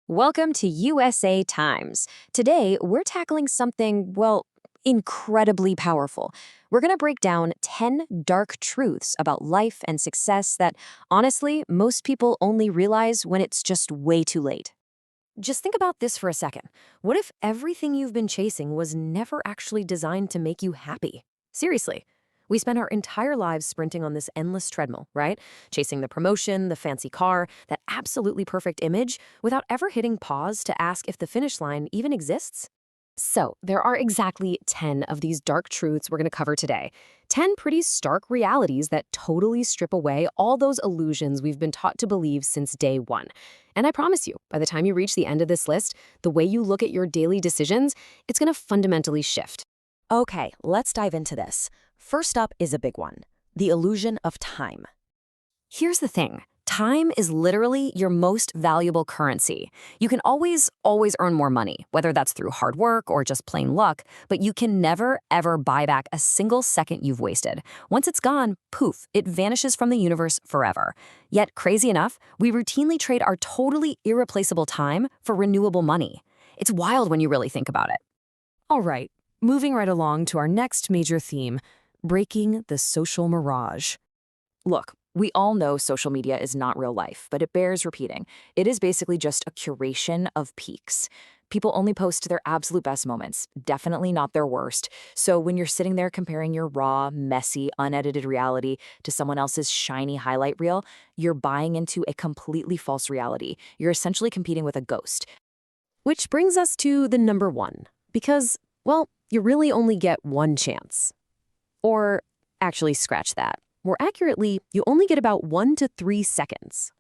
Welcome to USA Times. Today, we're tackling something, well, incredibly powerful. We're going to break down 10 dark truths about life and success that, honestly, most people only realize when it's just way too late. Just think about this for a second. What if everything you've been chasing was never actually designed to make you happy? Seriously. We spend our entire lives sprinting on this endless treadmill, right? Chasing the promotion, the fancy car, that absolutely perfect image, without ever hitting pause to ask if the finish line even exists. So, there are exactly 10 of these dark truths we're going to cover today. 10 pretty stark realities that totally strip away all those illusions we've been taught to believe since day one. And I promise you, by the time you reach the end of this list, the way you look at your daily decisions, it's going to fundamentally shift. Okay, let's dive into this. First up is a big one, the illusion of time. Here's the thing. Time is literally your most valuable currency. You can always earn more money, whether that's through hard work or just plain luck, but you can never, ever buy back a single second you've wasted. Once it's gone, poof, it vanishes from the universe forever. Yet, crazy enough, we routinely trade our totally irreplaceable time for renewable money. It's wild when you really think about it. All right, moving right along to our next major theme, breaking the social mirage. Look, we all know social media is not real life, but it bears repeating. It is basically just a curation of peaks. People only post their absolute best moments, definitely not their worst. So when you're sitting there comparing your raw, messy, unedited reality to someone else's shiny highlight reel, you're buying into a completely false reality. You're essentially competing with a ghost. Which brings us to the number one, because, well, you really only get one chance. Or actually, scratch that. More accurately, you only get about 1 to 3 seconds.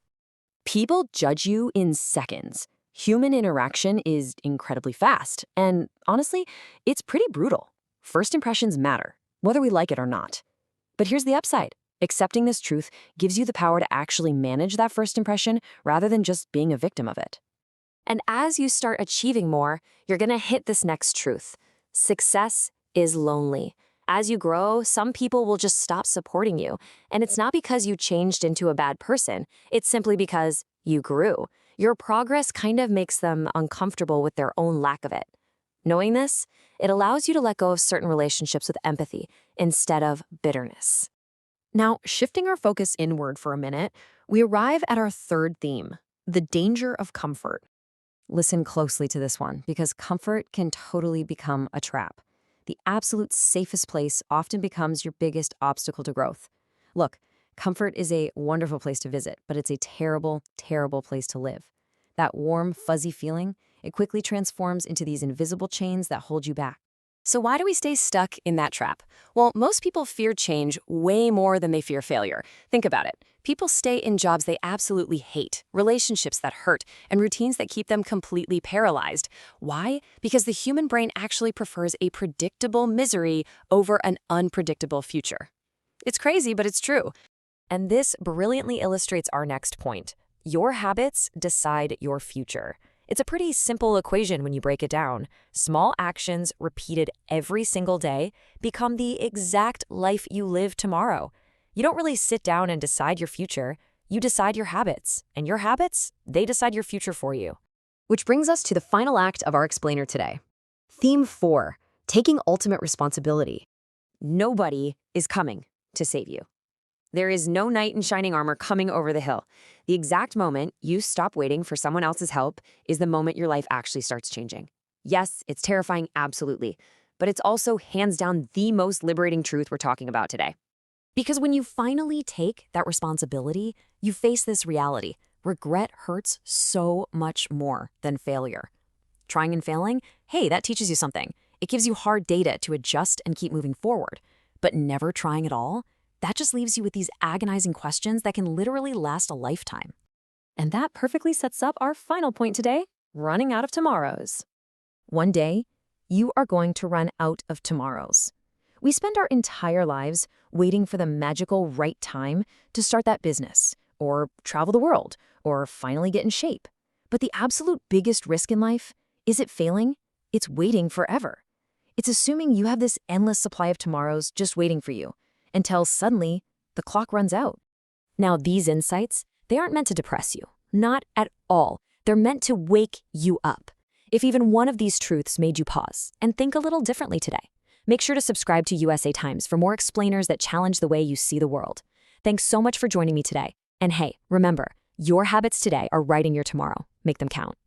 People judge you in seconds. Human interaction is incredibly fast, and honestly, it's pretty brutal. First impressions matter, whether we like it or not. But here's the upside. Accepting this truth gives you the power to actually manage that first impression rather than just being a victim of it. And as you start achieving more, you're going to hit this next truth. Success is lonely. As you grow, some people will just stop supporting you. And it's not because you changed into a bad person. It's simply because you grew. Your progress kind of makes them uncomfortable with their own lack of it. Knowing this, it allows you to let go of certain relationships with empathy instead of bitterness. Now, shifting our focus inward for a minute, we arrive at our third theme, the danger of comfort. Listen closely to this one, because comfort can totally become a trap. The absolute safest place often becomes your biggest obstacle to growth. Look, comfort is a wonderful place to visit, but it's a terrible, terrible place to live. That warm, fuzzy feeling, it quickly transforms into these invisible chains that hold you back. So why do we stay stuck in that trap? Well, most people fear change way more than they fear failure. Think about it. People stay in jobs they absolutely hate, relationships that hurt, and routines that keep them completely paralyzed. Why? Because the human brain actually prefers a predictable misery over an unpredictable future. It's crazy, but it's true. And this brilliantly illustrates our next point. Your habits decide your future. It's a pretty simple equation when you break it down. Small actions repeated every single day become the exact life you live tomorrow. You don't really sit down and decide your future. You decide your habits. And your habits, they decide your future for you. Which brings us to the final act of our explainer today. Theme 4, taking ultimate responsibility. Nobody is coming to save you. There is no knight in shining armor coming over the hill. The exact moment you stop waiting for someone else's help is the moment your life actually starts changing. Yes, it's terrifying, absolutely. But it's also hands down the most liberating truth we're talking about today. Because when you finally take that responsibility, you face this reality. Regret hurts so much more than failure. Trying and failing, hey, that teaches you something. It gives you hard data to adjust and keep moving forward. But never trying at all, that just leaves you with these agonizing questions that can literally last a lifetime. And that perfectly sets up our final point today, running out of tomorrows. One day, you are going to run out of tomorrows. We spend our entire lives waiting for the magical right time to start that business, or travel the world, or finally get in shape. But the absolute biggest risk in life isn't failing, it's waiting forever. It's assuming you have this endless supply of tomorrows just waiting for you, until suddenly the clock runs out. Now, these insights, they aren't meant to depress you. Not at all. They're meant to wake you up. If even one of these truths made you pause and think a little differently today, make sure to subscribe to USA Times for more explainers that challenge the way you see the world. Thanks so much for joining me today. And hey, remember, your habits today are writing your tomorrow. Make them count.